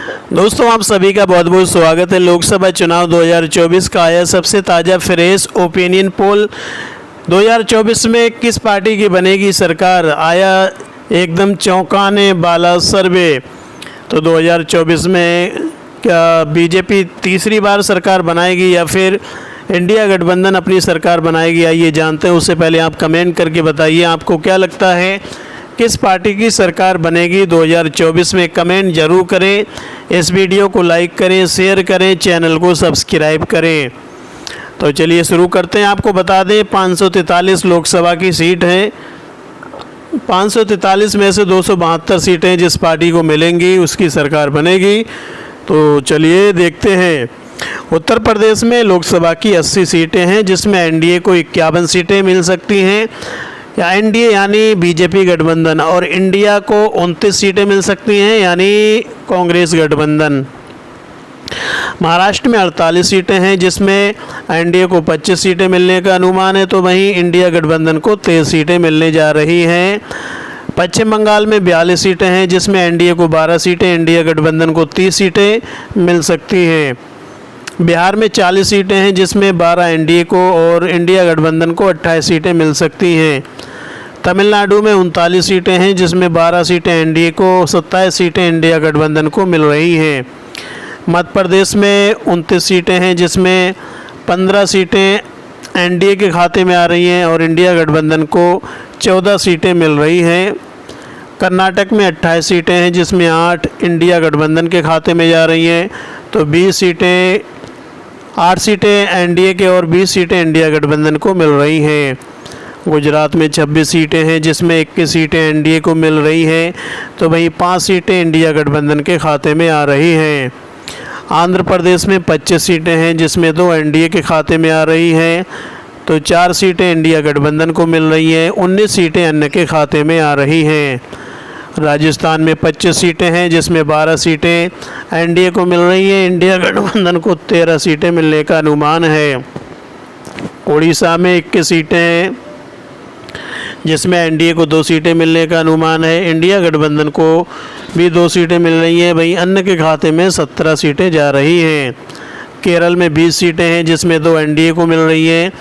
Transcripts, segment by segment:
दोस्तों, आप सभी का बहुत बहुत स्वागत है। लोकसभा चुनाव 2024 का आया सबसे ताज़ा फ्रेश ओपिनियन पोल। 2024 में किस पार्टी की बनेगी सरकार, आया एकदम चौंकाने वाला सर्वे। तो 2024 में क्या बीजेपी तीसरी बार सरकार बनाएगी या फिर इंडिया गठबंधन अपनी सरकार बनाएगी, आइए जानते हैं। उससे पहले आप कमेंट करके बताइए आपको क्या लगता है किस पार्टी की सरकार बनेगी 2024 में। कमेंट ज़रूर करें, इस वीडियो को लाइक करें, शेयर करें, चैनल को सब्सक्राइब करें। तो चलिए शुरू करते हैं। आपको बता दें 543 लोकसभा की सीट है। 543 में से 272 सीटें जिस पार्टी को मिलेंगी उसकी सरकार बनेगी। तो चलिए देखते हैं। उत्तर प्रदेश में लोकसभा की 80 सीटें हैं जिसमें एनडीए को 51 सीटें मिल सकती हैं, या एनडीए यानी बीजेपी गठबंधन, और इंडिया को 29 सीटें मिल सकती हैं यानी कांग्रेस गठबंधन। महाराष्ट्र में 48 सीटें हैं जिसमें एनडीए को 25 सीटें मिलने का अनुमान है, तो वहीं इंडिया गठबंधन को 23 सीटें मिलने जा रही हैं। पश्चिम बंगाल में 42 सीटें हैं जिसमें एनडीए को 12 सीटें, इंडिया गठबंधन को 30 सीटें मिल सकती हैं। बिहार में 40 सीटें हैं जिसमें 12 एनडीए को और इंडिया गठबंधन को 28 सीटें मिल सकती हैं। तमिलनाडु में 39 सीटें हैं जिसमें 12 सीटें एनडीए को, 27 सीटें इंडिया गठबंधन को मिल रही हैं। मध्य प्रदेश में 29 सीटें हैं जिसमें 15 सीटें एनडीए के खाते में आ रही हैं और इंडिया गठबंधन को 14 सीटें मिल रही हैं। कर्नाटक में 28 सीटें हैं जिसमें 8 इंडिया गठबंधन के खाते में जा रही हैं, तो 8 सीटें एनडीए के और 20 सीटें इंडिया गठबंधन को मिल रही हैं। गुजरात में 26 सीटें हैं जिसमें 21 सीटें एनडीए को मिल रही हैं, तो वहीं 5 सीटें इंडिया गठबंधन के खाते में आ रही हैं। आंध्र प्रदेश में 25 सीटें हैं जिसमें 2 एनडीए के खाते में आ रही हैं, तो 4 सीटें इंडिया गठबंधन को मिल रही हैं, 19 सीटें अन्य के खाते में आ रही हैं। राजस्थान में 25 सीटें हैं जिसमें 12 सीटें एनडीए को मिल रही हैं, इंडिया गठबंधन को 13 सीटें मिलने का अनुमान है। उड़ीसा में 21 सीटें हैं जिसमें एनडीए को 2 सीटें मिलने का अनुमान है, इंडिया गठबंधन को भी 2 सीटें मिल रही हैं, वहीं अन्य के खाते में 17 सीटें जा रही हैं। केरल में 20 सीटें हैं जिसमें 2 एनडीए को मिल रही हैं,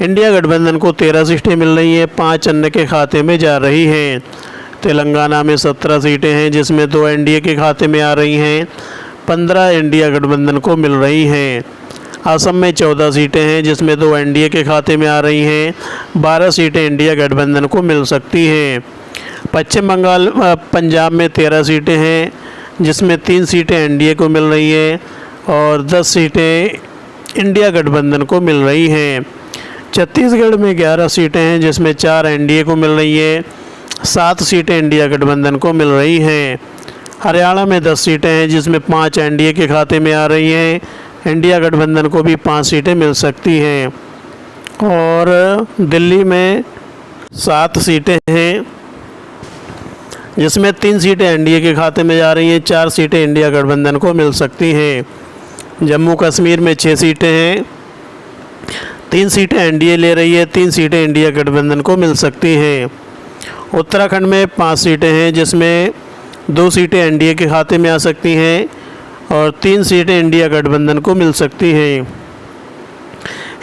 इंडिया गठबंधन को 13 सीटें मिल रही हैं, 5 अन्य के खाते में जा रही हैं। तेलंगाना में 17 सीटें हैं जिसमें 2 एनडीए के खाते में आ रही हैं, 15 इंडिया गठबंधन को मिल रही हैं। असम में 14 सीटें हैं जिसमें 2 एनडीए के खाते में आ रही हैं, 12 सीटें इंडिया गठबंधन को मिल सकती हैं। पंजाब में 13 सीटें हैं जिसमें 3 सीटें एनडीए को मिल रही हैं और 10 सीटें इंडिया गठबंधन को मिल रही हैं। छत्तीसगढ़ में 11 सीटें हैं जिसमें 4 एनडीए को मिल रही हैं, 7 सीटें इंडिया गठबंधन को मिल रही हैं। हरियाणा में 10 सीटें हैं जिसमें 5 एनडीए के खाते में आ रही हैं, इंडिया गठबंधन को भी 5 सीटें मिल सकती हैं। और दिल्ली में 7 सीटें हैं जिसमें 3 सीटें एनडीए के खाते में जा रही हैं, 4 सीटें इंडिया गठबंधन को मिल सकती हैं। जम्मू कश्मीर में 6 सीटें हैं, 3 सीटें एनडीए ले रही है, 3 सीटें इंडिया गठबंधन को मिल सकती हैं। उत्तराखंड में 5 सीटें हैं जिसमें 2 सीटें एनडीए के खाते में आ सकती हैं और 3 सीटें इंडिया गठबंधन को मिल सकती हैं।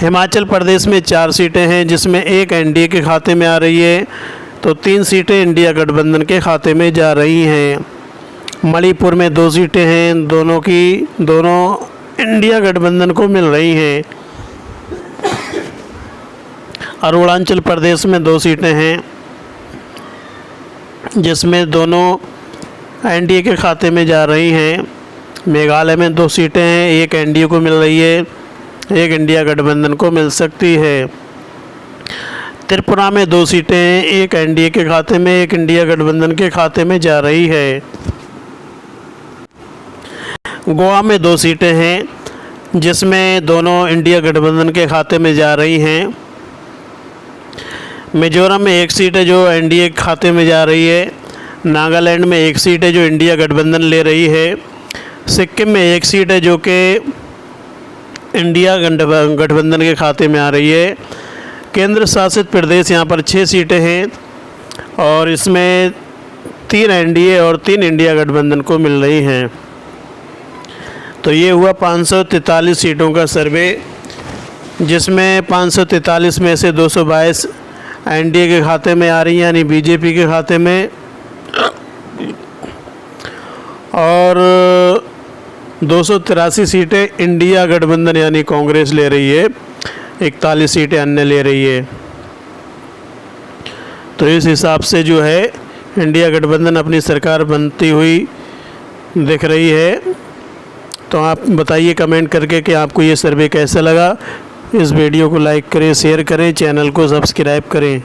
हिमाचल प्रदेश में 4 सीटें हैं जिसमें 1 एनडीए के खाते में आ रही है, तो 3 सीटें इंडिया गठबंधन के खाते में जा रही हैं। मणिपुर में 2 सीटें हैं, दोनों इंडिया गठबंधन को मिल रही हैं। अरुणाचल प्रदेश में 2 सीटें हैं जिसमें दोनों एनडीए के खाते में जा रही हैं। मेघालय में 2 सीटें हैं, 1 एनडीए को मिल रही है, 1 इंडिया गठबंधन को मिल सकती है। त्रिपुरा में 2 सीटें हैं, 1 एनडीए के खाते में, 1 इंडिया गठबंधन के खाते में जा रही है। गोवा में 2 सीटें हैं जिसमें दोनों इंडिया गठबंधन के खाते में जा रही हैं। मिजोरम में 1 सीट है जो एनडीए के खाते में जा रही है। नागालैंड में 1 सीट है जो इंडिया गठबंधन ले रही है। सिक्किम में 1 सीट है जो कि इंडिया गठबंधन के खाते में आ रही है। केंद्र शासित प्रदेश यहाँ पर 6 सीटें हैं और इसमें 3 एनडीए और 3 इंडिया गठबंधन को मिल रही हैं। तो ये हुआ 543 सीटों का सर्वे, जिसमें 543 में से 222 एनडीए के खाते में आ रही हैं, यानी बीजेपी के खाते में, और 283 सीटें इंडिया गठबंधन यानी कांग्रेस ले रही है, 41 सीटें अन्य ले रही है। तो इस हिसाब से जो है इंडिया गठबंधन अपनी सरकार बनती हुई दिख रही है। तो आप बताइए कमेंट करके कि आपको ये सर्वे कैसा लगा। इस वीडियो को लाइक करें, शेयर करें, चैनल को सब्सक्राइब करें।